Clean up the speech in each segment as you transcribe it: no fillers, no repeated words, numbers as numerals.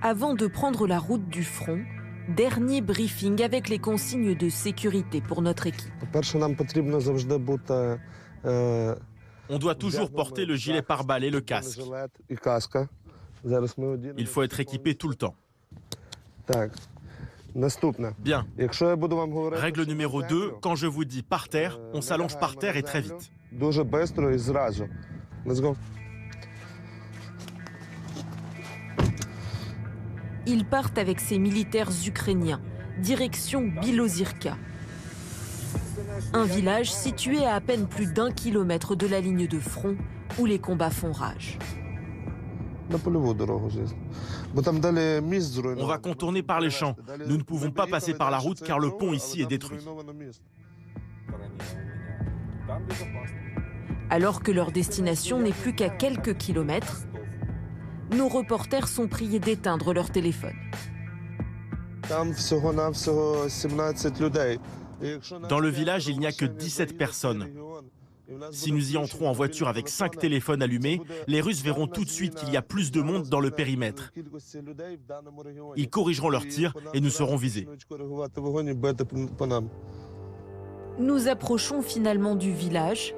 Avant de prendre la route du front, dernier briefing avec les consignes de sécurité pour notre équipe. On doit toujours porter le gilet pare-balles et le casque. Il faut être équipé tout le temps. Bien. Règle numéro 2, quand je vous dis par terre, on s'allonge par terre et très vite. Ils partent avec ces militaires ukrainiens, direction Bilozyrka. Un village situé à peine plus d'1 kilomètre de la ligne de front où les combats font rage. On va contourner par les champs. Nous ne pouvons pas passer par la route car le pont ici est détruit. Alors que leur destination n'est plus qu'à quelques kilomètres, nos reporters sont priés d'éteindre leur téléphone. Dans le village, il n'y a que 17 personnes. Si nous y entrons en voiture avec 5 téléphones allumés, les Russes verront tout de suite qu'il y a plus de monde dans le périmètre. Ils corrigeront leurs tirs et nous serons visés. Nous approchons finalement du village.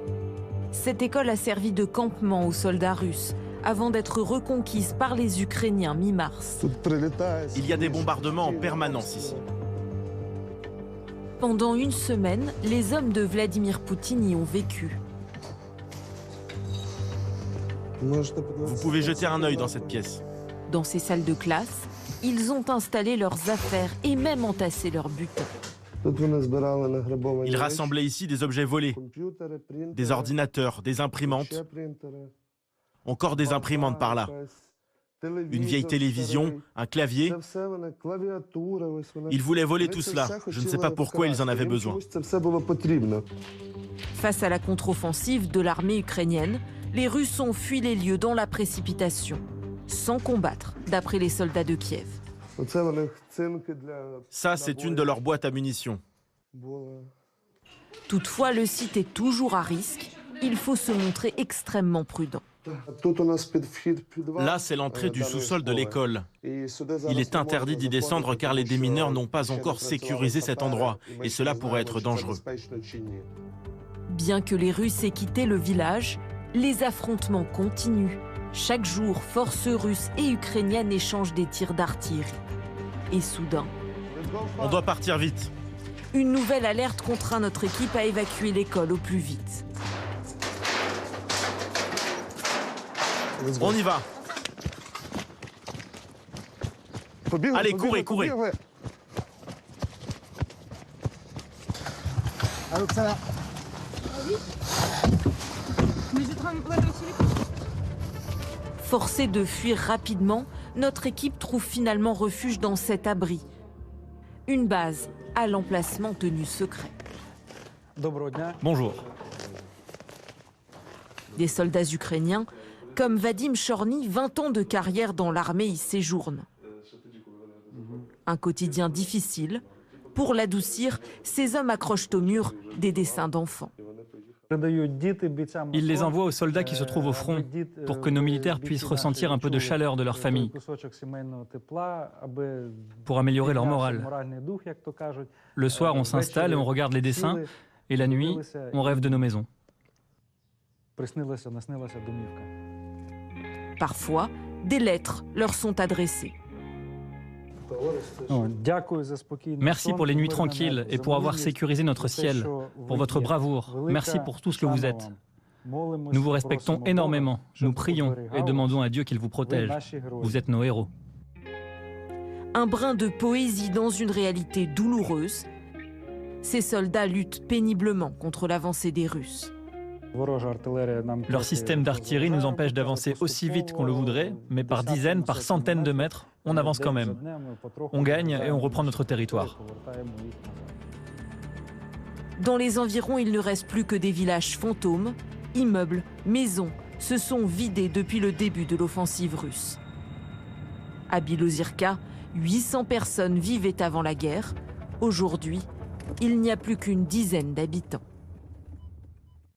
Cette école a servi de campement aux soldats russes avant d'être reconquise par les Ukrainiens mi-mars. Il y a des bombardements en permanence ici. Pendant une semaine, les hommes de Vladimir Poutine y ont vécu. Vous pouvez jeter un œil dans cette pièce. Dans ces salles de classe, ils ont installé leurs affaires et même entassé leurs butins. Ils rassemblaient ici des objets volés, des ordinateurs, des imprimantes, encore des imprimantes par là, une vieille télévision, un clavier. Ils voulaient voler tout cela. Je ne sais pas pourquoi ils en avaient besoin. Face à la contre-offensive de l'armée ukrainienne, les Russes ont fui les lieux dans la précipitation, sans combattre, d'après les soldats de Kiev. Ça, c'est une de leurs boîtes à munitions. Toutefois, le site est toujours à risque. Il faut se montrer extrêmement prudent. Là, c'est l'entrée du sous-sol de l'école. Il est interdit d'y descendre car les démineurs n'ont pas encore sécurisé cet endroit et cela pourrait être dangereux. Bien que les Russes aient quitté le village, les affrontements continuent. Chaque jour, forces russes et ukrainiennes échangent des tirs d'artillerie. Et soudain, on doit partir vite. Une nouvelle alerte contraint notre équipe à évacuer l'école au plus vite. On y va. Allez, courez, courez. Forcée de fuir rapidement, notre équipe trouve finalement refuge dans cet abri. Une base à l'emplacement tenu secret. Bonjour. Des soldats ukrainiens, comme Vadim Chorny, 20 ans de carrière dans l'armée y séjournent. Un quotidien difficile. Pour l'adoucir, ces hommes accrochent au mur des dessins d'enfants. Ils les envoient aux soldats qui se trouvent au front pour que nos militaires puissent ressentir un peu de chaleur de leur famille, pour améliorer leur morale. Le soir, on s'installe et on regarde les dessins, et la nuit, on rêve de nos maisons. Parfois, des lettres leur sont adressées. Merci pour les nuits tranquilles et pour avoir sécurisé notre ciel, pour votre bravoure. Merci pour tout ce que vous êtes. Nous vous respectons énormément. Nous prions et demandons à Dieu qu'il vous protège. Vous êtes nos héros. Un brin de poésie dans une réalité douloureuse. Ces soldats luttent péniblement contre l'avancée des Russes. Leur système d'artillerie nous empêche d'avancer aussi vite qu'on le voudrait, mais par dizaines, par centaines de mètres, on avance quand même. On gagne et on reprend notre territoire. Dans les environs, il ne reste plus que des villages fantômes. Immeubles, maisons se sont vidés depuis le début de l'offensive russe. À Bilozyrka, 800 personnes vivaient avant la guerre. Aujourd'hui, il n'y a plus qu'une dizaine d'habitants.